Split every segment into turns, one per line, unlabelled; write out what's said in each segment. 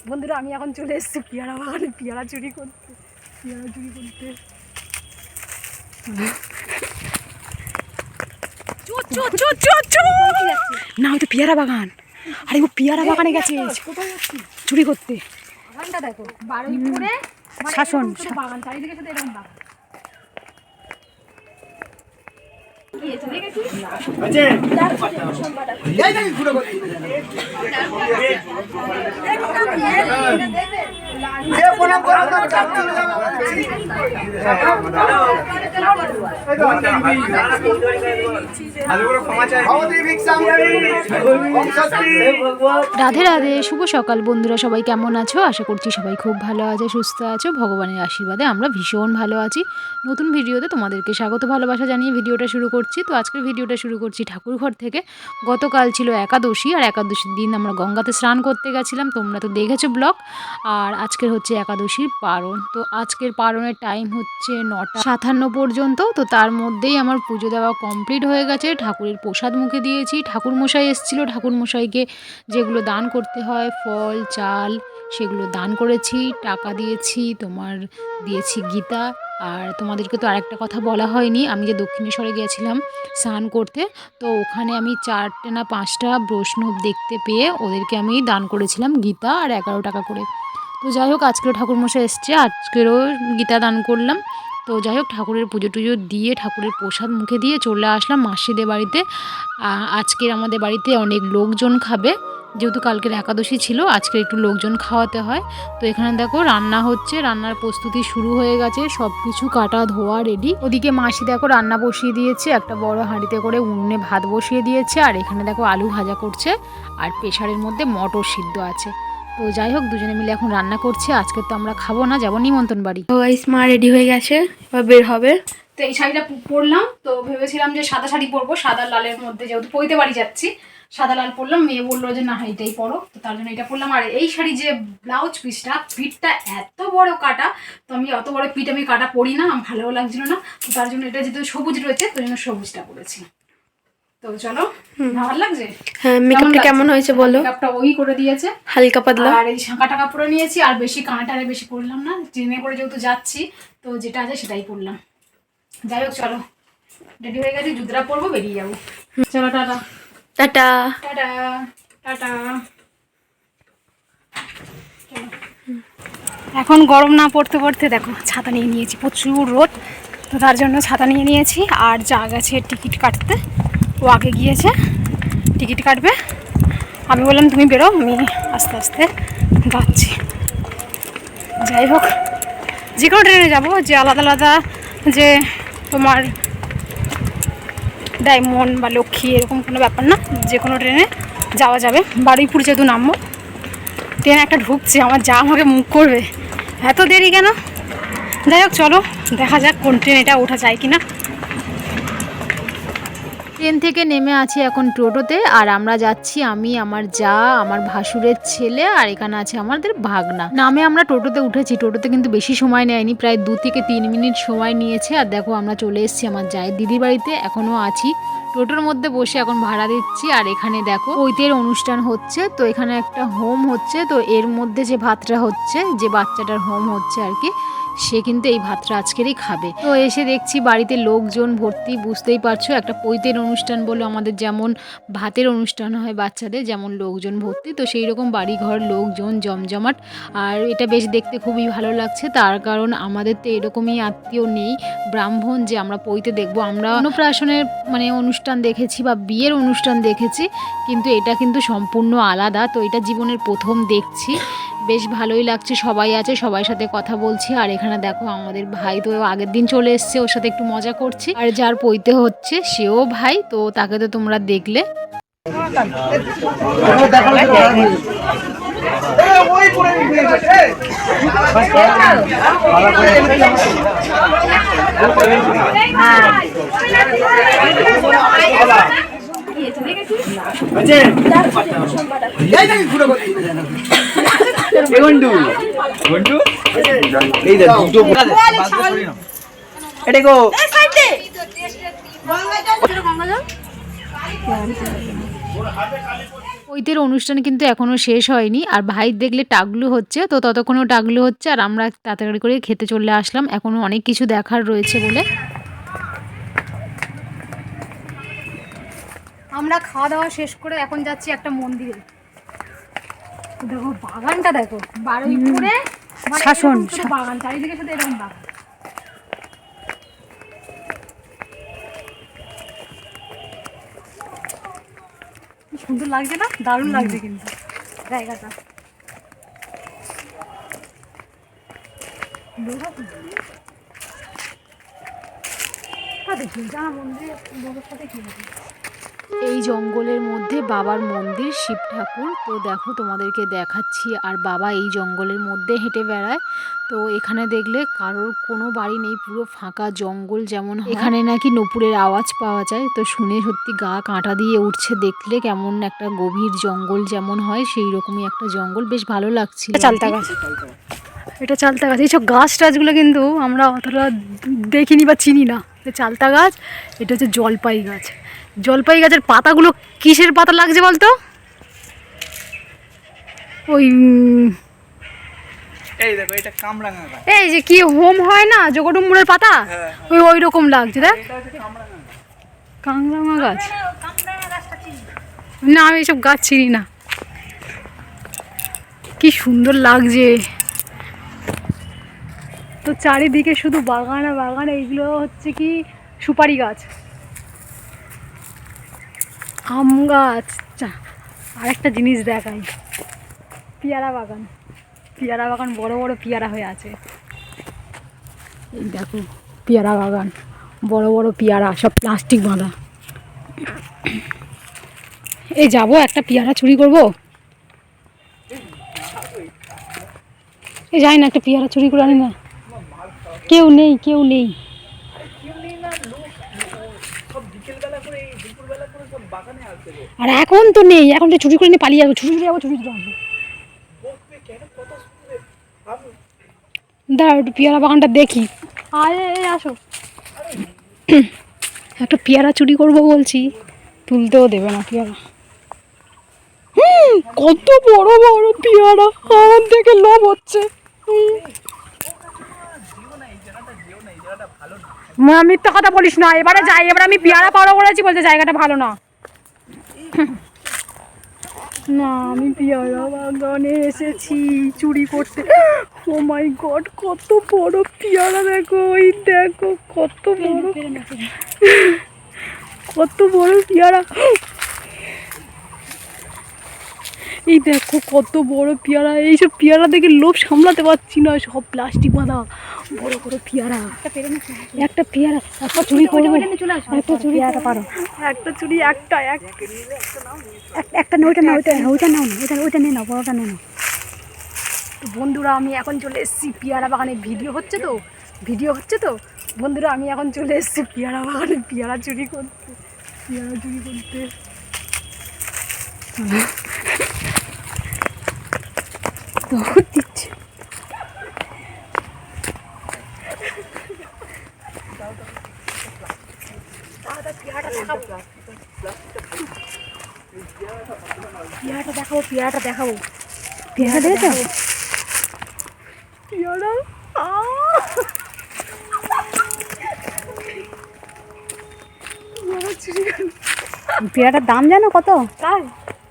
বন্ধুরা আমি এখন চলে এসেছি পেয়ারা বাগানে পেয়ারা চুরি করতে না হয়তো পেয়ারা বাগান। আরে ও পেয়ারা বাগানে গেছে চুরি করতে। বাগানটা দেখো বারুইপুরে শাসন বাগান, চারিদিকে শুধু এরকম বাগান। রাধে রাধে, শুভ সকাল বন্ধুরা। সবাই কেমন আছো? আশা করছি সবাই খুব ভালো আছে, সুস্থ আছো। ভগবানের আশীর্বাদে আমরা ভীষণ ভালো আছি। নতুন ভিডিওতে তোমাদেরকে স্বাগত ভালোবাসা জানিয়ে ভিডিওটা শুরু করছি। তো আজকের ভিডিওটা শুরু করছি ঠাকুরঘর থেকে। গতকাল ছিল একাদশী, আর একাদশীর দিন আমরা গঙ্গাতে স্নান করতে গেছিলাম, তোমরা তো দেখেছো ব্লগ। আর আজকের হচ্ছে একাদশীর পারণ। তো আজকের পারণের টাইম হচ্ছে 9:57 পর্যন্ত। তো তার মধ্যেই আমার পুজো দেওয়া কমপ্লিট হয়ে গেছে। ঠাকুরের প্রসাদ মুখে দিয়েছি। ঠাকুরমশাই এসেছিলো, ঠাকুরমশাইকে যেগুলো দান করতে হয় ফল চাল সেগুলো দান করেছি, টাকা দিয়েছি, দিয়েছি গীতা। আর তোমাদেরকে তো আরেকটা কথা বলা হয়নি, আমি যে দক্ষিণেশ্বরে গিয়েছিলাম স্নান করতে, তো ওখানে আমি 4টে না 5টা বৈষ্ণব দেখতে পেয়ে ওদেরকে আমি দান করেছিলাম গীতা আর 11 টাকা করে। তো যাই হোক, আজকেরও ঠাকুরমশাই এসছে, আজকেরও গীতা দান করলাম। তো যাই হোক, ঠাকুরের পুজো টুজো দিয়ে ঠাকুরের প্রসাদ মুখে দিয়ে চলে আসলাম মাসিদের বাড়িতে। আজকের আমাদের বাড়িতে অনেক লোকজন খাবে, যেহেতু কালকের একাদশী ছিল, আজকে একটু লোকজন খাওয়াতে হয়। তো এখানে দেখো রান্না হচ্ছে, রান্নার প্রস্তুতি শুরু হয়ে গেছে, সব কিছু কাটা ধোয়া রেডি। ওদিকে মাসি দেখো রান্না বসিয়ে দিয়েছে, একটা বড় হাঁড়িতে করে উনুনে ভাত বসিয়ে দিয়েছে। আর এখানে দেখো আলু ভাজা করছে, আর প্রেসারের মধ্যে মটর সিদ্ধ আছে। তো যাই হোক, দুজনে মিলে এখন রান্না করছে। আজকে তো আমরা খাবো না, যাবো নিমন্ত্রণ বাড়ি।
তো গাইস মা রেডি হয়ে গেছে, এবার বের হবে।
তো এই শাড়িটা পরলাম, তো ভেবেছিলাম যে সাদা শাড়ি পরবো, সাদা লালের মধ্যে, যেহেতু পৈতে বাড়ি যাচ্ছি সাদা লাল পরলাম। মেয়ে বললো যে না এইটাই পরো, তো তার জন্য এটা পরলাম। আর এই শাড়ি যে ব্লাউজ পিঠটা এত বড় কাটা, তো আমি অত বড় পিঠ আমি কাটা পরি না, আমার ভালোও লাগছিল না। তো তার জন্য এটা যেহেতু সবুজ রয়েছে, তো জন্য সবুজটা পরেছি। তো চলো, ভালো লাগছে?
হ্যাঁ, মেকআপটা কেমন হয়েছে বলো?
মেকআপটা ওই করে দিয়েছে,
হালকা পাতলা।
আর এই শাঁকা টাকা পরে নিয়েছি, আর বেশি কাঁটারে বেশি পরলাম না, ট্রেনে করে যেহেতু যাচ্ছি, তো যেটা আছে সেটাই পরলাম। যাই হোক চলো, রেডি হয়ে গেছি, জুতরা পরবো, বেরিয়ে যাবো। চলো টাটা
টাটা
টাটা টাটা। এখন গরম না পড়তে পড়তে দেখো ছাতা নিয়ে নিয়েছি, প্রচুর রোদ, তো তার জন্য ছাতা নিয়ে নিয়েছি। আর যা গেছে টিকিট কাটতে, ও আগে গিয়েছে টিকিট কাটবে। আমি বললাম তুমি বেরো, আমি আস্তে আস্তে যাচ্ছি। যাই হোক, যে কোনো ট্রেনে যাবো, যে আলাদা আলাদা যে তোমার ডায়মন্ড বা লক্ষ্মী এরকম কোনো ব্যাপার না, যে কোনো ট্রেনে যাওয়া যাবে। বারুইপুর যেহেতু নামবো, ট্রেন একটা ঢুকছে, আমার যা আমাকে মুখ করবে, এত দেরি কেন। যাই হোক চলো, দেখা যাক কোন ট্রেন এটা ওঠা যায় কিনা।
ট্রেন থেকে নেমে আছি এখন টোটোতে, আর আমরা যাচ্ছি আমি, আমার যা, আমার ভাসুরের ছেলে, আর এখানে আছে আমাদের ভাগনা। নামে আমরা টোটোতে উঠেছি, টোটোতে কিন্তু বেশি সময় নেয়নি, প্রায় 2 থেকে 3 মিনিট সময় নিয়েছে। আর দেখো আমরা চলে এসেছি আমার জায়ের দিদির বাড়িতে, এখনও আছি টোটোর মধ্যে বসে, এখন ভাড়া দিচ্ছি। আর এখানে দেখো পৈতের অনুষ্ঠান হচ্ছে, তো এখানে একটা হোম হচ্ছে, তো এর মধ্যে যে ভাতটা হচ্ছে, যে বাচ্চাটার হোম হচ্ছে আর কি, সে কিন্তু এই ভাতটা আজকেরই খাবে। তো এসে দেখছি বাড়িতে লোকজন ভর্তি, বুঝতেই পারছো একটা পৈতের অনুষ্ঠান বলে আমাদের যেমন ভাতের অনুষ্ঠান হয় বাচ্চাদের, যেমন লোকজন ভর্তি, তো সেই রকম বাড়িঘর লোকজন জমজমাট। আর এটা বেশ দেখতে খুবই ভালো লাগছে, তার কারণ আমাদের তো এরকমই আত্মীয় নেই ব্রাহ্মণ যে আমরা পৈতে দেখবো। আমরা অন্নপ্রাশনের মানে অনুষ্ঠান দেখেছি বা বিয়ের অনুষ্ঠান দেখেছি, কিন্তু এটা কিন্তু সম্পূর্ণ আলাদা। তো এটা জীবনের প্রথম দেখছি, বেশ ভালোই লাগছে। সবাই আছে, সবার সাথে কথা বলছি। আর এখানে দেখো আমাদের ভাই তো আগের দিন চলে এসছে, ওর সাথে একটু মজা করছি। আর যার পৈতে হচ্ছে সেও ভাই, তো তাকে তো তোমরা দেখলে। ওইদের অনুষ্ঠান কিন্তু এখনও শেষ হয়নি, আর ভাই দেখলে টাগলু হচ্ছে, তো ততক্ষণও টাগলু হচ্ছে আর আমরা তাড়াতাড়ি করে খেতে চলে আসলাম, এখনও অনেক কিছু দেখার রয়েছে বলে। আমরা খাওয়া দাওয়া শেষ করে এখন যাচ্ছি একটা মন্দিরে। দেখো বাগানটা, দেখো বারুইপুরে শাসন বাগান, চারিদিকে শুধু এরকম বাগান। সুন্দর লাগছে না? দারুণ লাগছে কিন্তু জায়গাটা। এই জঙ্গলের মধ্যে বাবার মন্দির, শিব ঠাকুর। তো দেখো তোমাদেরকে দেখাচ্ছি, আর বাবা এই জঙ্গলের মধ্যে হেঁটে বেড়ায়। তো এখানে দেখলে কারোর কোনো বাড়ি নেই, পুরো ফাঁকা জঙ্গল যেমন হয়। এখানে নাকি নূপুরের আওয়াজ পাওয়া যায়, তো শুনে সত্যি গা কাঁটা দিয়ে উঠছে, দেখলে কেমন একটা গভীর জঙ্গল যেমন হয় সেই রকমই একটা জঙ্গল, বেশ ভালো লাগছিল। চালতা গাছ, এটা চালতা গাছ। এইসব গাছ টাছগুলো কিন্তু আমরা অতটা দেখিনি বা চিনি না। চালতা গাছ, এটা হচ্ছে জলপাই গাছ। জলপাই গাছের পাতাগুলো কিসের পাতা লাগছে বলতো? ওই
এই দেখো, এটা কামরাঙা গাছ।
এই যে কি হোম হয় না জগডুম্বুরের পাতা, ওই রকম লাগছে। দেখ কামরাঙা গাছ। না আমি এইসব গাছ চিনি না। কি সুন্দর লাগছে। তো চারিদিকে শুধু বাগান আর বাগান। এইগুলো হচ্ছে কি সুপারি গাছ, আম গাছ। আর একটা জিনিস দেখাই, পেয়ারা বাগান। পেয়ারা বাগান, বড় বড় পেয়ারা হয়ে আছে। এই দেখো পেয়ারা বাগান, বড় বড় পেয়ারা, সব প্লাস্টিক বাঁধা। এই যাবো একটা পেয়ারা চুরি করবো, এই যাই না একটা পেয়ারা চুরি করে আনি না। কেউ নেই, কেউ নেই। আর এখন তো নেই, এখন তো চুরি করে নিয়ে পালিয়ে যাবো, চুরি করে যাবো, চুরি করে আসবো। দাঁড়াও একটু পেয়ারা বাগানটা দেখি। আরে আসো, একটা পেয়ারা চুরি করবো বলছি, তুলতেও দেবে না পেয়ারা। কত বড় বড় পেয়ারা, আমার দেখে লোভ হচ্ছে। মিথ্যা কথা বলিস না, এবারে যাই, এবার আমি পেয়ারা পাওয়া করেছি বলতে জায়গাটা ভালো না। না আমি পেয়ারা বাগানে এসেছি চুরি করতে। ও মাই গড, কত বড় পেয়ারা দেখো, এই দেখো কত বড়, কত বড় পেয়ারা। এই দেখো কত বড় পেয়ারা। এইসব পেয়ারা দেখে লোভ সামলাতে পারছি না, সব প্লাস্টিক বাঁধা বড় বড় পেয়ারা। একটা পেয়ারা একটা চুরি করবো, একটা চুরি পারো, একটা চুরি, একটা না, ওইটা না, ওইটা নাও না, ওইটা নিয়ে নাও, বড়টা নিয়ে নাও। তো বন্ধুরা আমি এখন চলে এসেছি পেয়ারা বাগানে, ভিডিও হচ্ছে তো বন্ধুরা, আমি এখন চলে এসেছি পেয়ারা বাগানে পেয়ারা চুরি করতে। দিচ্ছে পেয়ারাটা দেখাবো, পেয়ারা দেখেছো? পেয়ারাটার দাম জানো কত?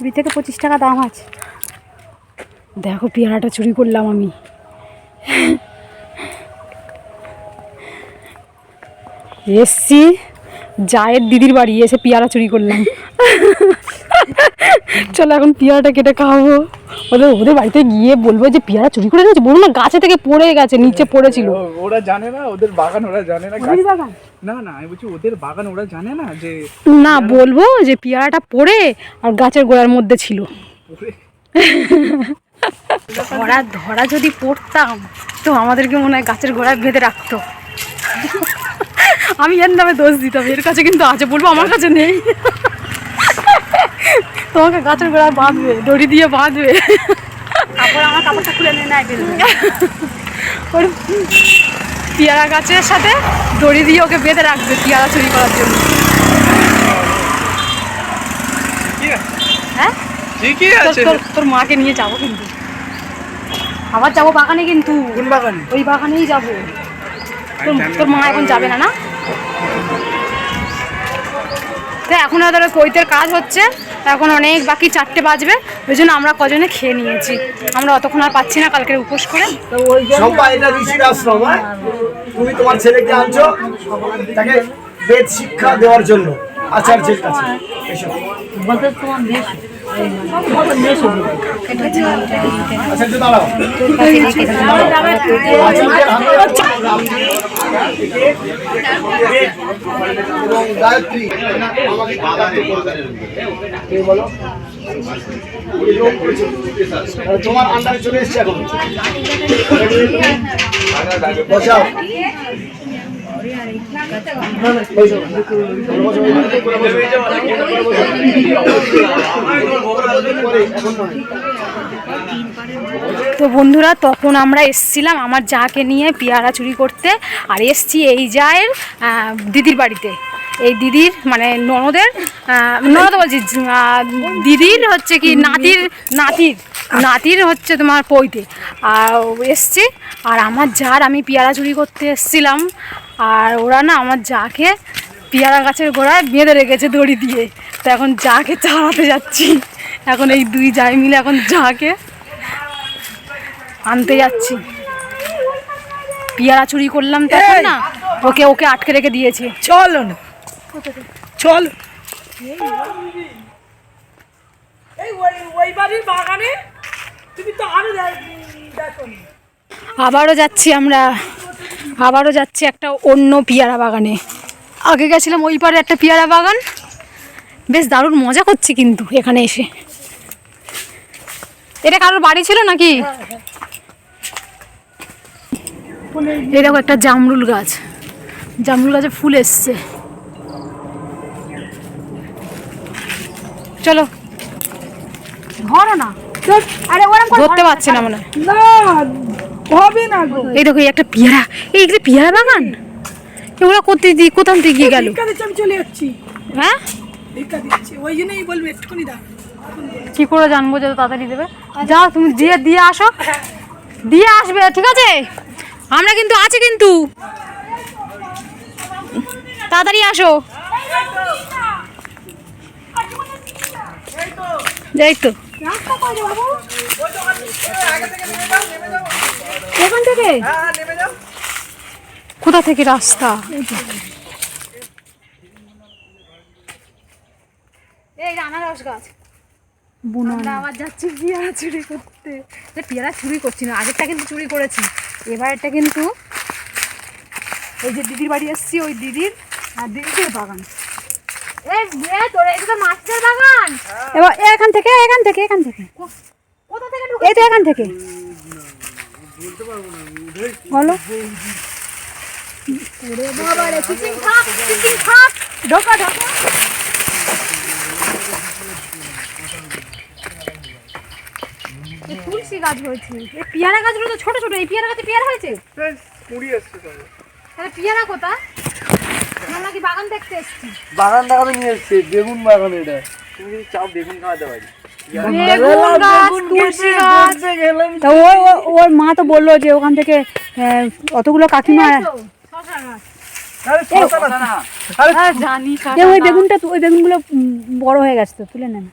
20 থেকে 25 টাকা দাম আছে। দেখো পেয়ারাটা চুরি করলাম আমি। এসছি জায়ের দিদির বাড়ি, এসে পেয়ারা চুরি করলাম। চলো এখন পেয়ারাটা কেটে খাবো। ওদের বাড়িতে গিয়ে বলবো যে পেয়ারা চুরি করে গেছে, বলবো না গাছে থেকে পড়ে গেছে, নিচে পড়েছিল।
ওরা জানে না, ওদের বাগান ওরা জানে না। বাগান না না, আমি বলছি ওদের বাগান ওরা জানে না যে,
না বলবো যে পেয়ারাটা পড়ে আর গাছের গোড়ার মধ্যে ছিল। ধরা যদি পড়তাম তো আমাদেরকে মনে হয় গাছের গোড়ায় বেঁধে রাখতো। আমি এর নামে দোষ দিতাম, এর কাছে কিন্তু আছে, বলবো আমার কাছে নেই। তোমাকে গাছের গোড়ায় বাঁধবে, দড়ি দিয়ে বাঁধবে, আমার কাপড়টা খুলে নিয়ে নেয়, ওর পেয়ারা গাছের সাথে দড়ি দিয়ে ওকে বেঁধে রাখবে পেয়ারা চুরি করার জন্য। হ্যাঁ
ঠিকই আছে।
তোর মাকে নিয়ে যাবো কিন্তু, আবার যাবো বাগানে কিন্তু।
কোন বাগানে?
ওই বাগানেই যাবো। তোর মা এখন যাবে না? না, তো এখন ধরো কৈতের কাজ হচ্ছে, এখন অনেক বাকি, 4টে বাজবে, ওই জন্য আমরা কজনে খেয়ে নিয়েছি। আমরা অতক্ষণ আর পাচ্ছি না কালকে উপোস করে।
সবাই এটা ঋষির আশ্রম। তুমি তোমার ছেলেকে আনছো তাকে বেদ শিক্ষা দেওয়ার জন্য আচার্যের কাছে। এসো। আচার্য দাঁড়াও। আচার্যের এবং গায়ত্রী আমাকে বলো তোমার আন্ডারে চলে এসছে এখন। বসাও।
তো বন্ধুরা, তখন আমরা এসছিলাম আমার যাকে নিয়ে পেয়ারা চুরি করতে, আর এসছি এই জায়ের দিদির বাড়িতে। এই দিদির মানে ননদ বলছি, দিদির হচ্ছে কি নাতির হচ্ছে তোমার পৈতে আর এসছি। আর আমার যার আমি পেয়ারা চুরি করতে এসছিলাম, আর ওরা না আমার যাকে পেয়ারা গাছের গোড়ায় বেঁধে রেখেছে দড়ি দিয়ে। তো এখন যাকে চালাতে যাচ্ছি, এখন এই দুই জায় মিলে এখন যাকে আনতে যাচ্ছি। পেয়ারা চুরি করলাম তখন না, ওকে আটকে রেখে দিয়েছে। চলো না, চল। আবারও যাচ্ছি একটা অন্য পেয়ারা বাগানে। আগে গেছিলাম ওই পারে একটা পেয়ারা বাগান, বেশ দারুণ মজা করছি কিন্তু এখানে এসে। এটা কারোর বাড়ি ছিল নাকি? এই দেখো একটা জামরুল গাছে ফুল এসছে। চলো, ধরো না, ধরতে পারছি না মনে হবে না। এই দেখো একটা পেয়ারা, এই পেয়ারা বাগান, এগুলো কোথান থেকে গিয়ে গেল?
চলে যাচ্ছি।
হ্যাঁ,
ওই জন্যই বলবো একটুখানি দাঁড়া।
কি করে জানবো যে তাড়াতাড়ি দেবে? যাও তুমি দিয়ে আসো, দিয়ে আসবে, ঠিক আছে? আমরা কিন্তু আছি, কিন্তু তাড়াতাড়ি আসো। যাই তো এখান থেকে, কোথা থেকে রাস্তা? এই আনারস গাছ, আমরা আবার যাচ্ছি পেয়ারা চুরি করতে। পেয়ারা চুরি করছি না, আগেরটা কিন্তু চুরি করেছি, এবারটা কিন্তু ওই যে দিদির বাড়ি এসছি, ওই দিদির বাগান। মাছের বাগান। এবার এখান থেকে কোথা থেকে? এই তো এখান থেকে বলো। ঢোকা তুলসী গাছ হয়েছে, এই পেয়ারা গাছগুলো তো ছোট ছোট। এই পেয়ারা গাছে পেয়ারা হয়েছে, তাহলে পেয়ারা কোথা? আমরা কি বাগান দেখতে এসেছি?
বাগান দেখাতে নিয়ে এসছে, বেগুন বাগান। এটা তুমি যদি চাও বেগুন খাওয়াতে পারি।
ওর মা তো বললো যে ওখান থেকে অতগুলো কাকিমা ওই বেগুনগুলো বড় হয়ে গেছে, তো তুলে নেন।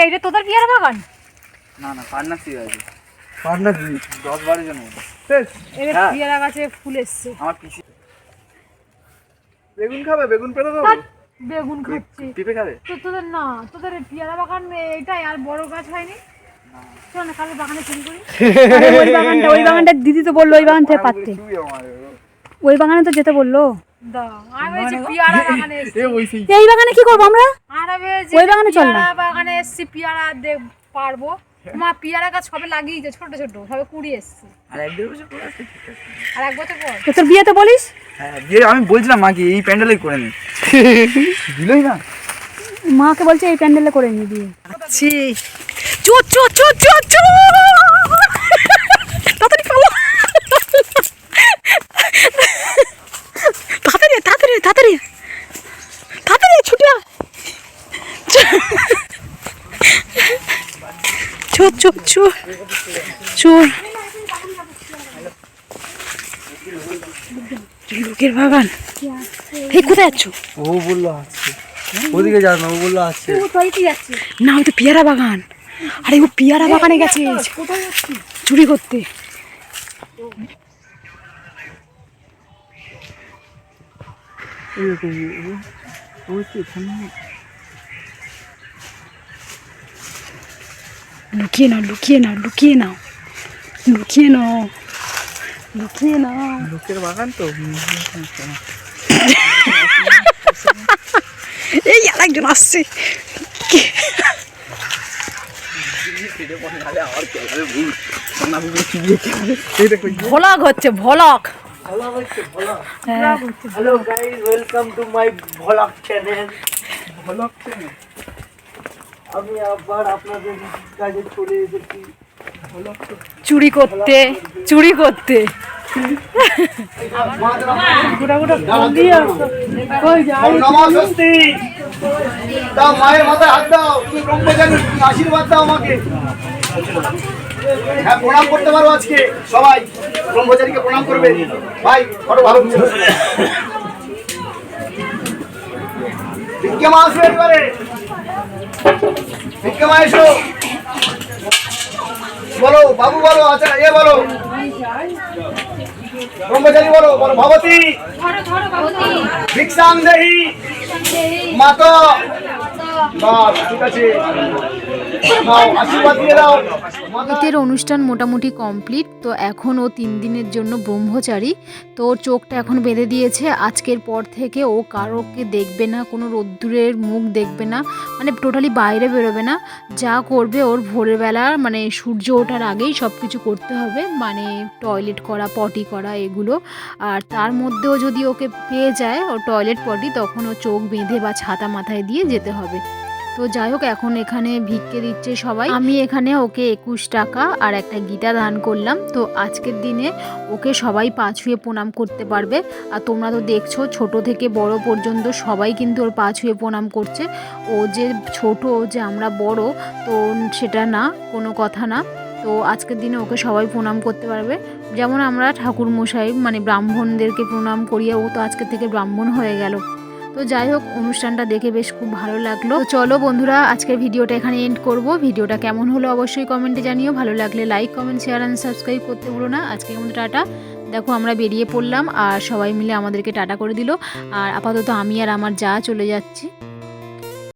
এইটা তোদের পেয়ারা বাগান?
না, পার্টনারশিপ আছে। পার্টনারশিপ 10-12 জন মতো।
পেয়ারা গাছে ফুল এসছে।
আমার পিসি বেগুন খাবে, বেগুন পেড়ে দেবো।
বেগুন খাচ্ছি,
পিপে খাবে
তো তোদের পেয়ারা বাগান এটাই, আর বড় গাছ হয়নি? চল না কাল বাগানে চুরি করি। ওই বাগানটা দিদি তো বললো ওই বাগান থেকে পাততে, ওই বাগানে তো যেতে বললো। এই বাগানে কি করবো আমরা? ওই বাগানে চল না। বাগানে এসছি, পেয়ারা পারবো। মা পেয়ারা গাছ সবে লাগিয়েছে, ছোট ছোট সবে কুড়ি এসছে। আর 1 বছর পর তোর বিয়ে তো বলিস।
হ্যাঁ, বিয়ে আমি বলছিলাম মাকে এই প্যান্ডেলেই করে নি, দিলই না।
মাকে বলছে এই প্যান্ডেলে করে নি বিয়ে। তাড়াতাড়ি পালো, তাড়াতাড়ি ছুটিয়া।
চোর চোর চোর চোর লোকের বাগান। এই কোথায় যাচ্ছ?
ও বললো আসছে, ওদিকে যাও না, ও বললো আসছে।
না ওই তো পেয়ারা বাগান। আরে ও পেয়ারা বাগানে গেছে চুরি করতে। লুকিয়ে নাও লুকিয়ে নাও লুকিয়ে নাও লুকিয়ে নাও লুকিয়ে নাও।
লোকের বাগান তো।
এই আরেকজন আসছে। ভ্লগ হচ্ছে vlog.
Hello guys, welcome to my vlog channel.
Vlog channel.
আমি আবার আপনাদের কাছে চলে এসেছি
চুরি করতে চুরি করতে।
নমস্তি। দাও মায়ের মাথায় হাত দাও, তুমি ব্রহ্মচারী, তুমি আশীর্বাদ দাও আমাকে। হ্যাঁ, প্রণাম করতে পারো আজকে সবাই, ব্রহ্মচারীকে প্রণাম করবে। ভাই বড় ভালো ভিক্ষা মা আসবে এবারে, ভিক্ষা মা এসো। বলো বাবু, বলো আচ্ছা এ বলো, ব্রহ্মচারী বলো, বলো ভবতী ভিক্ষাং দেহি মাতা। বাস ঠিক আছে, নাও আশীর্বাদ দিয়ে দাও।
ঈদের অনুষ্ঠান মোটামুটি কমপ্লিট। তো এখন ও 3 দিনের জন্য ব্রহ্মচারী। তো ওর চোখটা এখন বেঁধে দিয়েছে। আজকের পর থেকে ও কারোকে দেখবে না, কোনো রোদ্দুরের মুখ দেখবে না, মানে টোটালি বাইরে বেরোবে না। যা করবে ওর ভোরের বেলা মানে সূর্য ওঠার আগেই সব কিছু করতে হবে, মানে টয়লেট করা, পটি করা এগুলো। আর তার মধ্যেও যদি ওকে পেয়ে যায় ও টয়লেট পটি, তখন ও চোখ বেঁধে বা ছাতা মাথায় দিয়ে যেতে হবে। তো যাই হোক, এখন এখানে ভিক্ষে দিচ্ছে সবাই। আমি এখানে ওকে 21 টাকা আর একটা গীতা দান করলাম। তো আজকের দিনে ওকে সবাই পা ছুঁয়ে প্রণাম করতে পারবে। আর তোমরা তো দেখছো ছোট থেকে বড় পর্যন্ত সবাই কিন্তু ওর পা ছুঁয়ে প্রণাম করছে। ও যে ছোট, যে আমরা বড়, তো সেটা না, কোনো কথা না। তো আজকের দিনে ওকে সবাই প্রণাম করতে পারবে। যেমন আমরা ঠাকুর মশাই মানে ব্রাহ্মণদেরকে প্রণাম করিয়ে, ও তো আজকের থেকে ব্রাহ্মণ হয়ে গেল। তো যাই হোক, অনুষ্ঠানটা দেখে বেশ খুব ভালো লাগলো। তো চলো বন্ধুরা, আজকের ভিডিওটা এখানে এন্ড করব। ভিডিওটা কেমন হলো অবশ্যই কমেন্টে জানিও। ভালো লাগলে like, comment, share and subscribe করতে ভুলো না। আজকে আমাদের টাটা। দেখো আমরা বেরিয়ে পড়লাম আর সবাই মিলে আমাদেরকে টাটা করে দিল। আর আপাতত আমি আর আমার যা চলে যাচ্ছি।